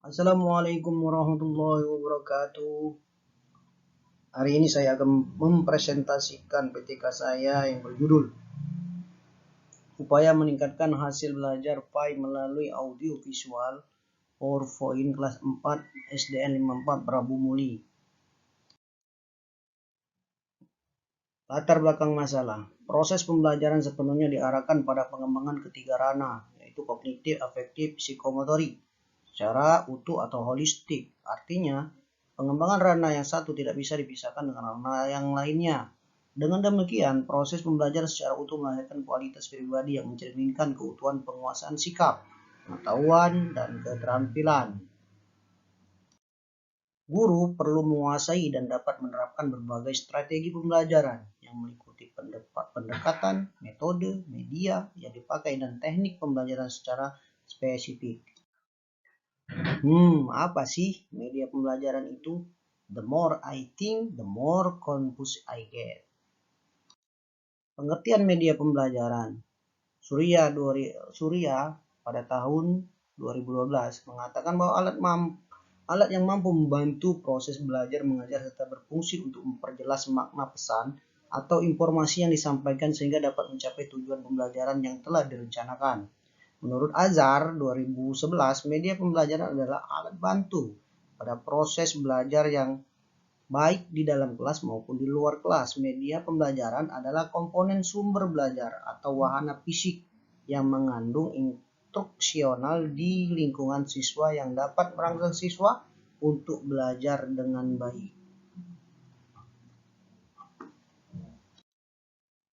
Assalamualaikum warahmatullahi wabarakatuh. Hari ini saya akan mempresentasikan PTK saya yang berjudul Upaya Meningkatkan Hasil Belajar PAI Melalui Audio Visual PowerPoint kelas 4 SDN 54 Prabu Muli. Latar belakang masalah. Proses pembelajaran sepenuhnya diarahkan pada pengembangan ketiga ranah, yaitu kognitif, afektif, psikomotorik, secara utuh atau holistik. Artinya, pengembangan ranah yang satu tidak bisa dipisahkan dengan ranah yang lainnya. Dengan demikian, proses pembelajaran secara utuh melahirkan kualitas pribadi yang mencerminkan keutuhan penguasaan sikap, pengetahuan, dan keterampilan. Guru perlu menguasai dan dapat menerapkan berbagai strategi pembelajaran yang meliputi pendekatan, metode, media yang dipakai, dan teknik pembelajaran secara spesifik. Apa sih media pembelajaran itu? The more I think, the more confused I get. Pengertian media pembelajaran. Surya pada tahun 2012 mengatakan bahwa alat yang mampu membantu proses belajar mengajar serta berfungsi untuk memperjelas makna pesan atau informasi yang disampaikan sehingga dapat mencapai tujuan pembelajaran yang telah direncanakan. Menurut Azhar 2011, media pembelajaran adalah alat bantu pada proses belajar yang baik di dalam kelas maupun di luar kelas. Media pembelajaran adalah komponen sumber belajar atau wahana fisik yang mengandung instruksional di lingkungan siswa yang dapat merangsang siswa untuk belajar dengan baik.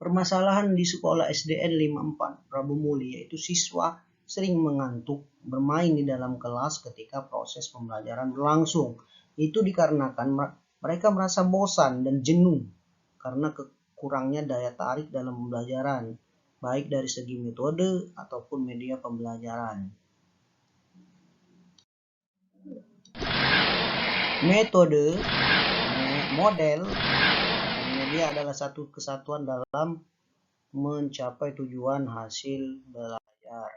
Permasalahan di sekolah SDN 54 Prabu Muli yaitu siswa sering mengantuk bermain di dalam kelas ketika proses pembelajaran berlangsung. Itu dikarenakan mereka merasa bosan dan jenuh karena kurangnya daya tarik dalam pembelajaran, baik dari segi metode ataupun media pembelajaran. Metode, model, dan media adalah satu kesatuan dalam mencapai tujuan hasil belajar.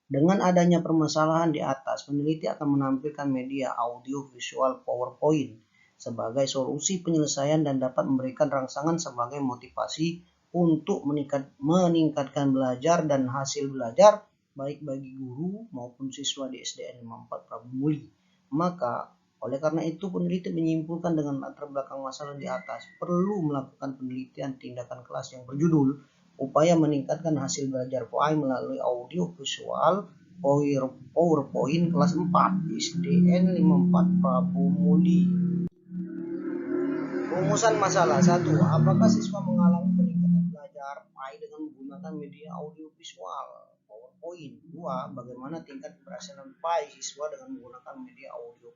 Dengan adanya permasalahan di atas, peneliti akan menampilkan media audio visual PowerPoint sebagai solusi penyelesaian dan dapat memberikan rangsangan sebagai motivasi untuk meningkatkan belajar dan hasil belajar baik bagi guru maupun siswa di SDN 54 Prabu Muli. Maka oleh karena itu peneliti menyimpulkan dengan latar belakang masalah di atas perlu melakukan penelitian tindakan kelas yang berjudul Upaya Meningkatkan Hasil Belajar PAI Melalui Audio Visual PowerPoint kelas 4 SDN 54 Prabu Muli. Rumusan masalah 1. Apakah siswa mengalami peningkatan belajar PAI dengan menggunakan media audio visual PowerPoint? 2. Bagaimana tingkat keberhasilan PAI siswa dengan menggunakan media audio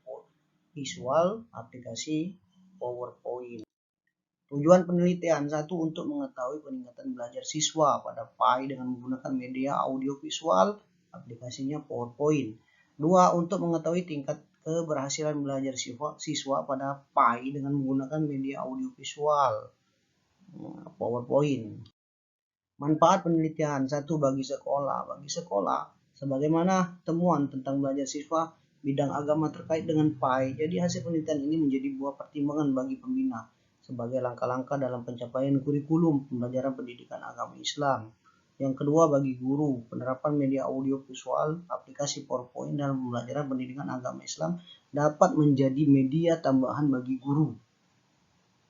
visual aplikasi PowerPoint? Tujuan penelitian 1. Untuk mengetahui peningkatan belajar siswa pada PAI dengan menggunakan media audio visual aplikasinya PowerPoint. 2. Untuk mengetahui tingkat keberhasilan belajar siswa pada PAI dengan menggunakan media audio visual PowerPoint. Manfaat penelitian 1. Bagi sekolah, sebagaimana temuan tentang belajar siswa bidang agama terkait dengan PAI, jadi hasil penelitian ini menjadi buah pertimbangan bagi pembina sebagai langkah-langkah dalam pencapaian kurikulum pembelajaran pendidikan agama Islam. Yang kedua, bagi guru, penerapan media audio visual aplikasi PowerPoint dalam pembelajaran pendidikan agama Islam dapat menjadi media tambahan bagi guru,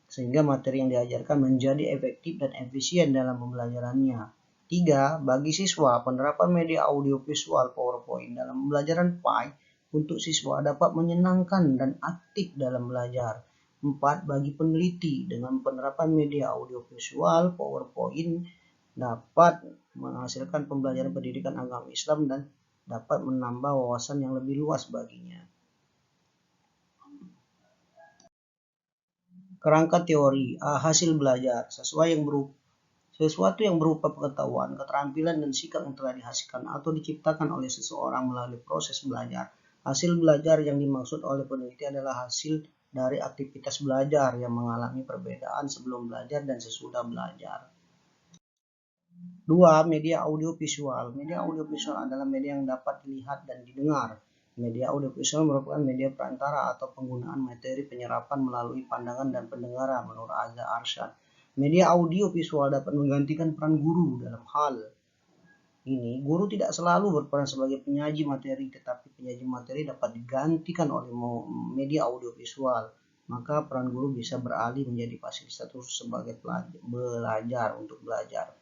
sehingga materi yang diajarkan menjadi efektif dan efisien dalam pembelajarannya. 3. Bagi siswa, penerapan media audio visual PowerPoint dalam pembelajaran PAI untuk siswa dapat menyenangkan dan aktif dalam belajar. 4. Bagi peneliti, dengan penerapan media audio visual PowerPoint dapat menghasilkan pembelajaran pendidikan agama Islam dan dapat menambah wawasan yang lebih luas baginya. Kerangka teori hasil belajar sesuatu yang berupa pengetahuan, keterampilan, dan sikap yang telah dihasilkan atau diciptakan oleh seseorang melalui proses belajar. Hasil belajar yang dimaksud oleh peneliti adalah hasil dari aktivitas belajar yang mengalami perbedaan sebelum belajar dan sesudah belajar. 2. Media audio visual. Media audio visual adalah media yang dapat dilihat dan didengar. Media audiovisual merupakan media perantara atau penggunaan materi penyerapan melalui pandangan dan pendengaran menurut Azza Arshad. Media audiovisual dapat menggantikan peran guru dalam hal ini. Guru tidak selalu berperan sebagai penyaji materi, tetapi penyaji materi dapat digantikan oleh media audiovisual. Maka peran guru bisa beralih menjadi fasilitator sebagai belajar untuk belajar.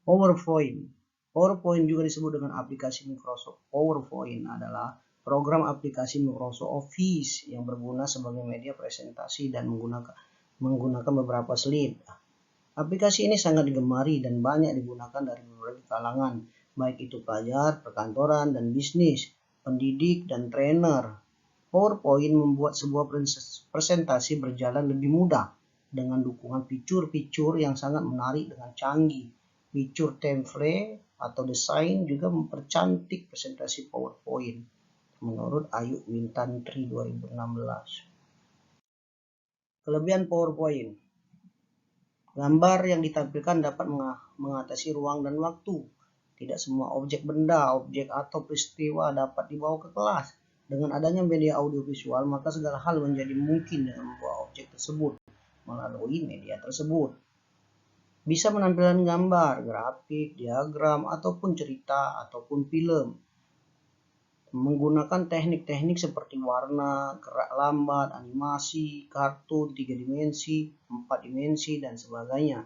PowerPoint. PowerPoint juga disebut dengan aplikasi Microsoft. PowerPoint adalah program aplikasi Microsoft Office yang berguna sebagai media presentasi dan menggunakan beberapa slide. Aplikasi ini sangat digemari dan banyak digunakan dari berbagai kalangan, baik itu pelajar, perkantoran, dan bisnis, pendidik, dan trainer. PowerPoint membuat sebuah presentasi berjalan lebih mudah dengan dukungan fitur-fitur yang sangat menarik dengan canggih. Fitur template atau desain juga mempercantik presentasi PowerPoint, menurut Ayu Wintantri 2016. Kelebihan PowerPoint. Gambar yang ditampilkan dapat mengatasi ruang dan waktu. Tidak semua objek benda, objek atau peristiwa dapat dibawa ke kelas. Dengan adanya media audiovisual, maka segala hal menjadi mungkin dengan membawa objek tersebut melalui media tersebut. Bisa menampilkan gambar, grafik, diagram, ataupun cerita, ataupun film. Menggunakan teknik-teknik seperti warna, gerak lambat, animasi, kartun, 3 dimensi, 4 dimensi, dan sebagainya.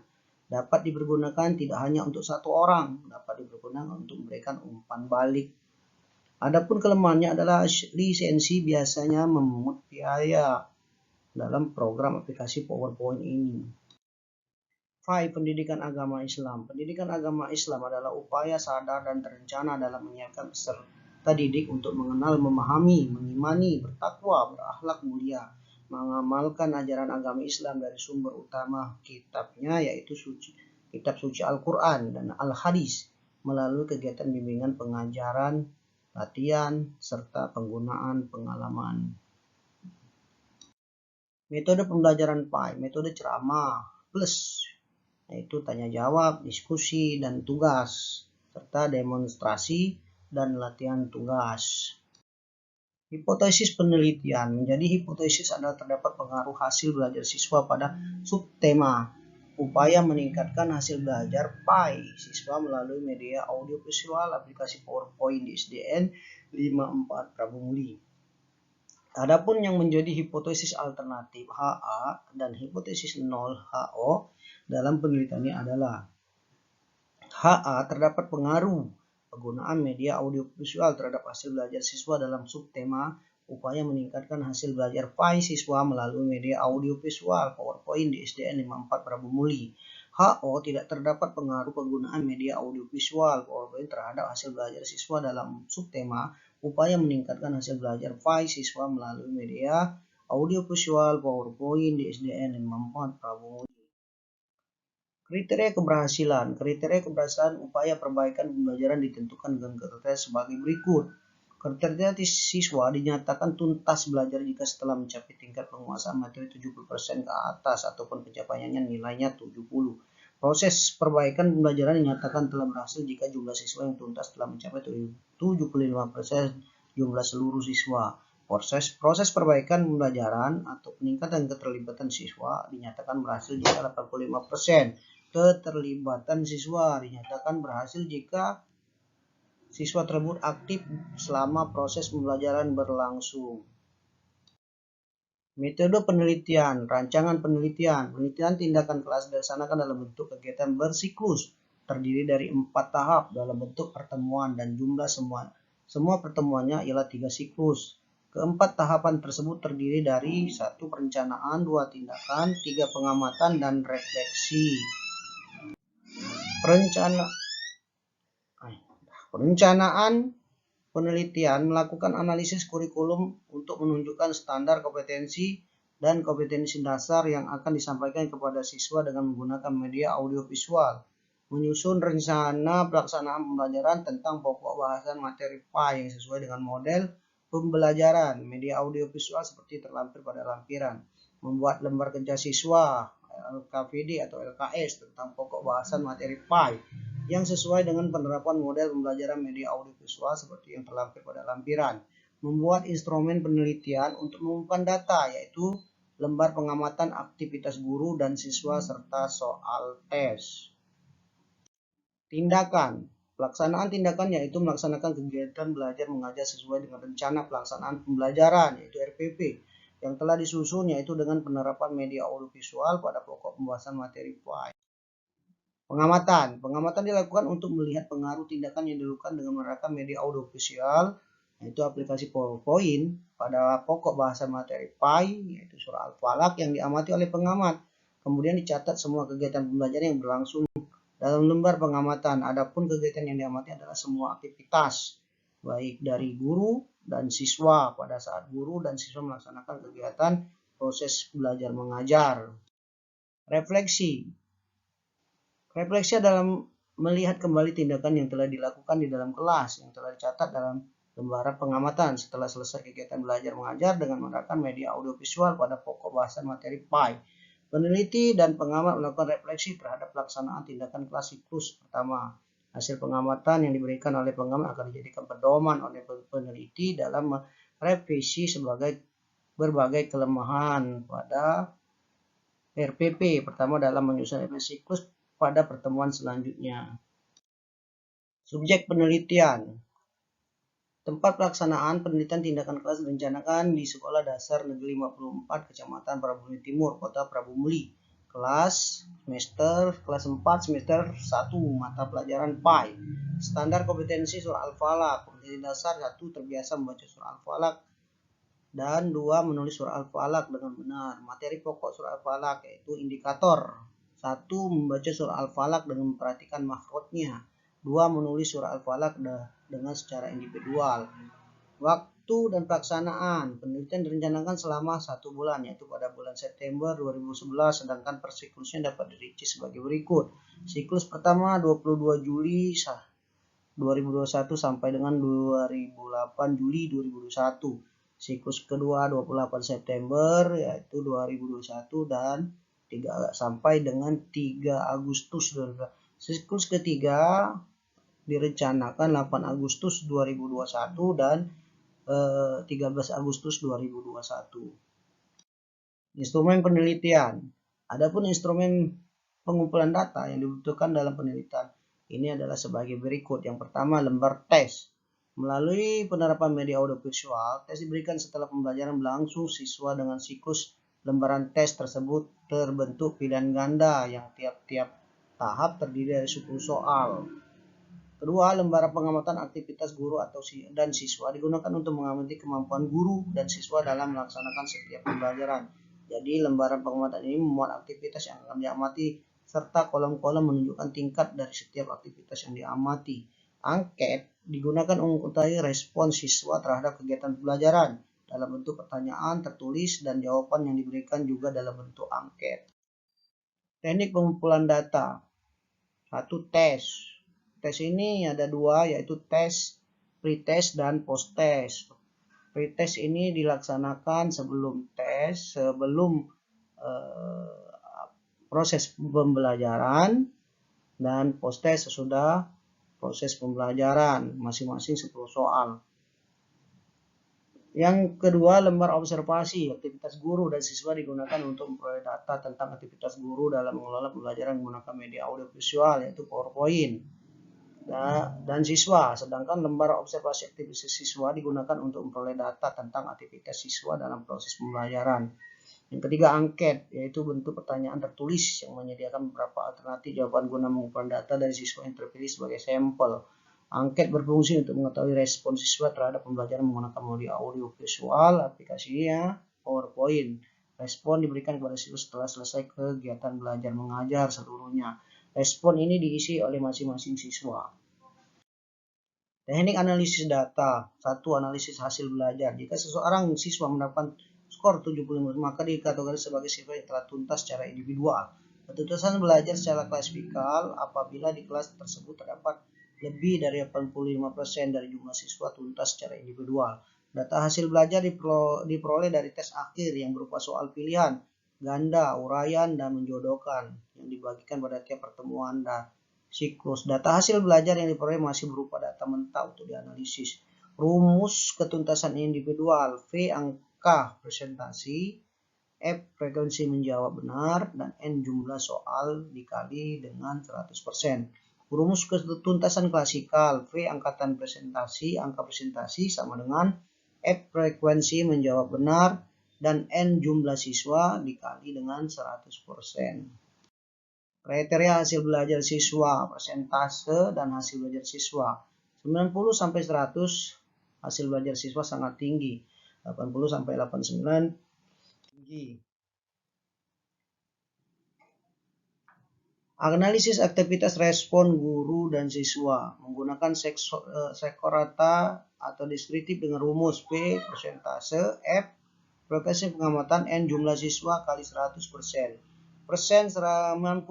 Dapat dipergunakan tidak hanya untuk satu orang, dapat dipergunakan untuk memberikan umpan balik. Adapun kelemahannya adalah lisensi biasanya memungut biaya dalam program aplikasi PowerPoint ini. Pendidikan agama Islam. Pendidikan agama Islam adalah upaya sadar dan terencana dalam menyiapkan peserta didik untuk mengenal, memahami, mengimani, bertakwa, berakhlak mulia, mengamalkan ajaran agama Islam dari sumber utama kitabnya yaitu kitab suci Al-Quran dan Al-Hadis melalui kegiatan bimbingan pengajaran, latihan, serta penggunaan pengalaman. Metode pembelajaran PAI, metode ceramah plus, yaitu tanya jawab, diskusi, dan tugas, serta demonstrasi dan latihan tugas. Hipotesis penelitian. Menjadi hipotesis adalah terdapat pengaruh hasil belajar siswa pada subtema upaya meningkatkan hasil belajar PAI siswa melalui media audiovisual aplikasi PowerPoint di SDN 54 Prabu Muli. Adapun yang menjadi hipotesis alternatif HA dan hipotesis 0 HO dalam penelitiannya adalah HA terdapat pengaruh penggunaan media audiovisual terhadap hasil belajar siswa dalam subtema upaya meningkatkan hasil belajar PAI siswa melalui media audiovisual PowerPoint di SDN 54 Prabu Muli. HO tidak terdapat pengaruh penggunaan media audiovisual PowerPoint terhadap hasil belajar siswa dalam subtema upaya meningkatkan hasil belajar PAI siswa melalui media audiovisual PowerPoint di SDN 54 Prabu Muli. Kriteria keberhasilan. Kriteria keberhasilan upaya perbaikan pembelajaran ditentukan dengan kriteria sebagai berikut. Kriteria siswa dinyatakan tuntas belajar jika setelah mencapai tingkat penguasaan materi 70% ke atas ataupun pencapaiannya nilainya 70. Proses perbaikan pembelajaran dinyatakan telah berhasil jika jumlah siswa yang tuntas telah mencapai 75% jumlah seluruh siswa. Proses perbaikan pembelajaran atau peningkatan keterlibatan siswa dinyatakan berhasil jika 85%. Keterlibatan siswa dinyatakan berhasil jika siswa tersebut aktif selama proses pembelajaran berlangsung. Metode penelitian, rancangan penelitian. Penelitian tindakan kelas dilaksanakan dalam bentuk kegiatan bersiklus, terdiri dari 4 tahap dalam bentuk pertemuan dan jumlah semua pertemuannya ialah 3 siklus. Keempat tahapan tersebut terdiri dari 1 perencanaan, 2 tindakan, 3 pengamatan, dan refleksi. Perencanaan penelitian melakukan analisis kurikulum untuk menunjukkan standar kompetensi dan kompetensi dasar yang akan disampaikan kepada siswa dengan menggunakan media audiovisual. Menyusun rencana pelaksanaan pembelajaran tentang pokok bahasan materi PAI yang sesuai dengan model pembelajaran media audiovisual seperti terlampir pada lampiran. Membuat lembar kerja siswa LKVD atau LKS tentang pokok bahasan materi PAI yang sesuai dengan penerapan model pembelajaran media audiovisual seperti yang terlampir pada lampiran. Membuat instrumen penelitian untuk mengumpulkan data, yaitu lembar pengamatan aktivitas guru dan siswa serta soal tes. Tindakan. Pelaksanaan tindakan yaitu melaksanakan kegiatan belajar mengajar sesuai dengan rencana pelaksanaan pembelajaran yaitu RPP yang telah disusun yaitu dengan penerapan media audiovisual pada pokok pembahasan materi PAI. Pengamatan. Pengamatan dilakukan untuk melihat pengaruh tindakan yang dilakukan dengan menerapkan media audiovisual yaitu aplikasi PowerPoint pada pokok bahasan materi PAI yaitu surah Al-Falaq yang diamati oleh pengamat. Kemudian dicatat semua kegiatan pembelajaran yang berlangsung dalam lembar pengamatan. Adapun kegiatan yang diamati adalah semua aktivitas baik dari guru dan siswa pada saat guru dan siswa melaksanakan kegiatan proses belajar mengajar. Refleksi. Refleksi dalam melihat kembali tindakan yang telah dilakukan di dalam kelas yang telah dicatat dalam lembaran pengamatan setelah selesai kegiatan belajar mengajar dengan menggunakan media audiovisual pada pokok bahasan materi PAI. Peneliti dan pengamat melakukan refleksi terhadap pelaksanaan tindakan kelas siklus pertama. Hasil pengamatan yang diberikan oleh pengamat akan dijadikan pedoman oleh peneliti dalam merevisi sebagai berbagai kelemahan pada RPP pertama dalam menyusun refleksi siklus pada pertemuan selanjutnya. Subjek penelitian. Tempat pelaksanaan penelitian tindakan kelas direncanakan di Sekolah Dasar Negeri 54 Kecamatan Prabumuli Timur, Kota Prabumuli. Kelas 4 semester 1 mata pelajaran PAI. Standar kompetensi surah Al-Falaq. Kompetensi dasar 1 terbiasa membaca surah Al-Falaq dan 2 menulis surah Al-Falaq dengan benar. Materi pokok surah Al-Falaq yaitu indikator. 1 membaca surah Al-Falaq dengan memperhatikan makhrajnya. 2 menulis surah Al-Falaq dengan secara individual. Waktu dan pelaksanaan. Penelitian direncanakan selama 1 bulan yaitu pada bulan September 2011 sedangkan persiklusnya dapat dirinci sebagai berikut. Siklus pertama 22 Juli 2021 sampai dengan 28 Juli 2021. Siklus kedua 28 September yaitu 2021 dan sampai dengan 3 Agustus 2021. Siklus ketiga direncanakan 8 Agustus 2021 dan 13 Agustus 2021. Instrumen penelitian. Adapun instrumen pengumpulan data yang dibutuhkan dalam penelitian ini adalah sebagai berikut. Yang pertama, lembar tes. Melalui penerapan media audiovisual, tes diberikan setelah pembelajaran berlangsung. Siswa dengan siklus lembaran tes tersebut terbentuk pilihan ganda yang tiap-tiap tahap terdiri dari 10 soal. Kedua, lembaran pengamatan aktivitas guru dan siswa digunakan untuk mengamati kemampuan guru dan siswa dalam melaksanakan setiap pembelajaran. Jadi, lembaran pengamatan ini memuat aktivitas yang akan diamati serta kolom-kolom menunjukkan tingkat dari setiap aktivitas yang diamati. Angket digunakan untuk mengetahui respon siswa terhadap kegiatan pembelajaran dalam bentuk pertanyaan tertulis dan jawaban yang diberikan juga dalam bentuk angket. Teknik pengumpulan data. 1. Tes. Tes ini ada 2 yaitu tes pretest dan posttest. Pretest ini dilaksanakan sebelum proses pembelajaran dan posttest sesudah proses pembelajaran masing-masing 10 soal. Yang kedua, lembar observasi. Aktivitas guru dan siswa digunakan untuk memperoleh data tentang aktivitas guru dalam mengelola pembelajaran menggunakan media audiovisual yaitu PowerPoint dan siswa. Sedangkan lembar observasi aktivitas siswa digunakan untuk memperoleh data tentang aktivitas siswa dalam proses pembelajaran. Yang ketiga, angket, yaitu bentuk pertanyaan tertulis yang menyediakan beberapa alternatif jawaban guna mengumpulkan data dari siswa yang terpilih sebagai sampel. Angket berfungsi untuk mengetahui respon siswa terhadap pembelajaran menggunakan media audiovisual, aplikasinya PowerPoint. Respon diberikan kepada siswa setelah selesai kegiatan belajar mengajar seluruhnya. Respon ini diisi oleh masing-masing siswa. Teknik analisis data. 1. Analisis hasil belajar. Jika seseorang siswa mendapatkan skor 75, maka dikategorikan sebagai siswa yang telah tuntas secara individual. Ketuntasan belajar secara klasikal apabila di kelas tersebut terdapat lebih dari 85% dari jumlah siswa tuntas secara individual. Data hasil belajar diperoleh dari tes akhir yang berupa soal pilihan, ganda, uraian, dan menjodohkan yang dibagikan pada tiap pertemuan siklus. Data hasil belajar yang diperoleh masih berupa data mentah untuk dianalisis. Rumus ketuntasan individual, V angka presentasi, F frekuensi menjawab benar, dan N jumlah soal dikali dengan 100%. Rumus ketuntasan klasikal, V angkatan presentasi, angka presentasi sama dengan F frekuensi menjawab benar, dan N jumlah siswa dikali dengan 100%. Kriteria hasil belajar siswa, persentase dan hasil belajar siswa. 90 sampai 100 hasil belajar siswa sangat tinggi. 80 sampai 89 tinggi. Analisis aktivitas respon guru dan siswa menggunakan skor rata atau deskriptif dengan rumus P persentase, F frekuensi pengamatan, N jumlah siswa kali 100%. Persen 90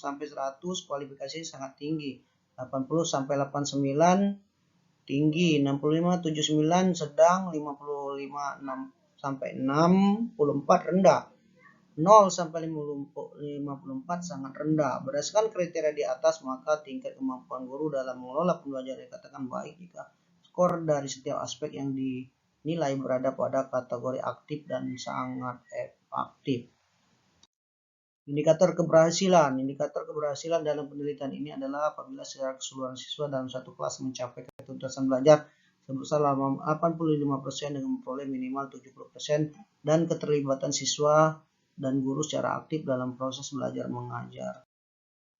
sampai 100 kualifikasi sangat tinggi. 80 sampai 89 tinggi, 65 79 sedang, 55 6 sampai 64 rendah. 0 sampai 54 sangat rendah. Berdasarkan kriteria di atas, maka tingkat kemampuan guru dalam mengelola pembelajaran dikatakan baik jika skor dari setiap aspek yang dinilai berada pada kategori aktif dan sangat aktif. Indikator keberhasilan. Indikator keberhasilan dalam penelitian ini adalah apabila secara keseluruhan siswa dalam satu kelas mencapai ketuntasan belajar sebesar 85% dengan memperoleh minimal 70% dan keterlibatan siswa dan guru secara aktif dalam proses belajar mengajar.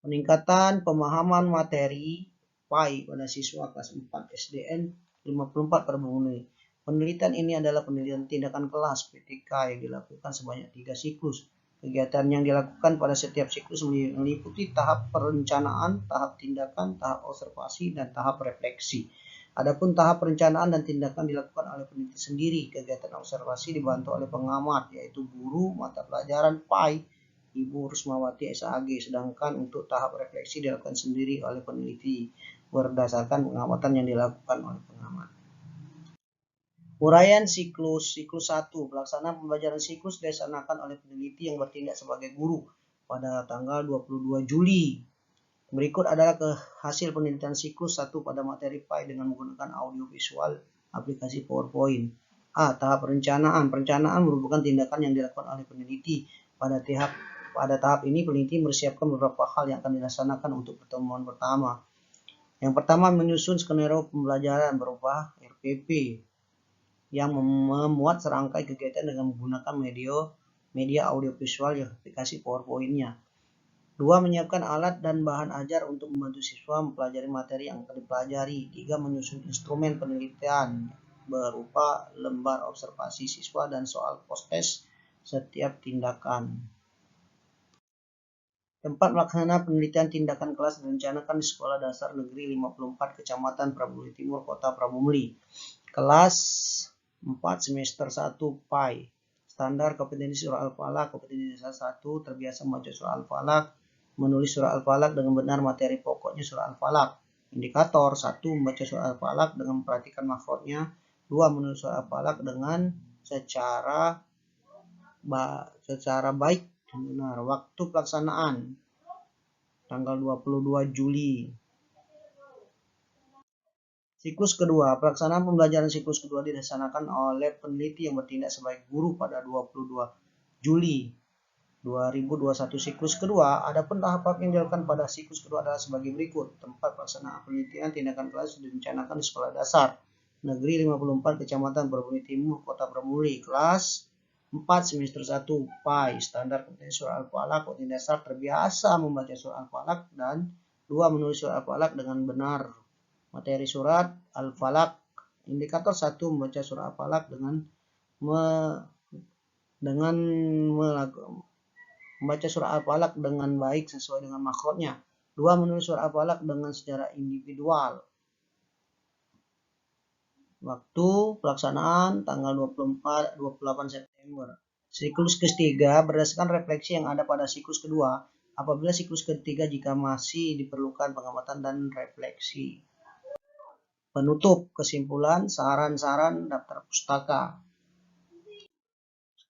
Peningkatan pemahaman materi PAI pada siswa kelas 4 SDN 54 per bulan. Penelitian ini adalah penelitian tindakan kelas PTK yang dilakukan sebanyak 3 siklus. Kegiatan yang dilakukan pada setiap siklus meliputi tahap perencanaan, tahap tindakan, tahap observasi, dan tahap refleksi. Adapun tahap perencanaan dan tindakan dilakukan oleh peneliti sendiri. Kegiatan observasi dibantu oleh pengamat, yaitu guru mata pelajaran PAI, Ibu Rusmawati SAG. Sedangkan untuk tahap refleksi dilakukan sendiri oleh peneliti berdasarkan pengamatan yang dilakukan oleh pengamat. Uraian siklus. Siklus 1. Pelaksanaan pembelajaran siklus dilaksanakan oleh peneliti yang bertindak sebagai guru pada tanggal 22 Juli. Berikut adalah hasil penelitian siklus 1 pada materi PAI dengan menggunakan audio visual aplikasi PowerPoint. A. Tahap perencanaan. Perencanaan merupakan tindakan yang dilakukan oleh peneliti. Pada tahap ini peneliti mempersiapkan beberapa hal yang akan dilaksanakan untuk pertemuan pertama. Yang pertama, menyusun skenario pembelajaran berupa RPP yang memuat serangkai kegiatan dengan menggunakan media audiovisual yang aplikasi PowerPoint-nya. 2. Menyiapkan alat dan bahan ajar untuk membantu siswa mempelajari materi yang akan dipelajari. 3. Menyusun instrumen penelitian berupa lembar observasi siswa dan soal post-test setiap tindakan. 4. Melaksanakan penelitian tindakan kelas direncanakan di Sekolah Dasar Negeri 54 Kecamatan Prabumuli Timur, Kota Prabumuli. Kelas 4 semester 1 PAI. Standar kompetensi surah Al-Falaq. Kompetensi dasar 1 terbiasa membaca surah Al-Falaq, menulis surah Al-Falaq dengan benar materi pokoknya surah Al-Falaq. Indikator 1. Membaca surah Al-Falaq dengan memperhatikan makhrajnya. 2. Menulis surah Al-Falaq dengan secara baik dan benar. Waktu pelaksanaan tanggal 22 Juli. Siklus kedua. Pelaksanaan pembelajaran siklus kedua dilaksanakan oleh peneliti yang bertindak sebagai guru pada 22 Juli 2021. Siklus kedua. Adapun tahap yang dilakukan pada siklus kedua adalah sebagai berikut. Tempat pelaksanaan penelitian tindakan kelas direncanakan di Sekolah Dasar Negeri 54 Kecamatan Prabumuli Timur, Kota Prabumuli. Kelas 4 semester 1 PAI. Standar kompetensi surah Al-Falaq. Kompetensi dasar terbiasa membaca surah Al-Falaq, dan 2. Menulis surah Al-Falaq dengan benar. Materi surat Al-Falaq. Indikator 1. Membaca surah Al-Falaq dengan membaca surah Al-Falaq dengan baik sesuai dengan makhrajnya. 2. Menulis surah Al-Falaq dengan secara individual. Waktu pelaksanaan tanggal 28 September. Siklus ketiga berdasarkan refleksi yang ada pada siklus kedua. Apabila siklus ketiga jika masih diperlukan pengamatan dan refleksi. Penutup, kesimpulan, saran-saran daftar pustaka.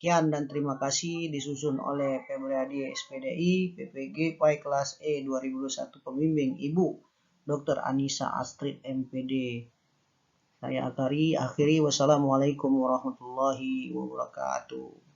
Sekian dan terima kasih, disusun oleh Febriadi SPDI, PPG PAI kelas E 2021, pembimbing Ibu Dr. Anissa Astrid MPD. Saya akhiri. Wassalamualaikum warahmatullahi wabarakatuh.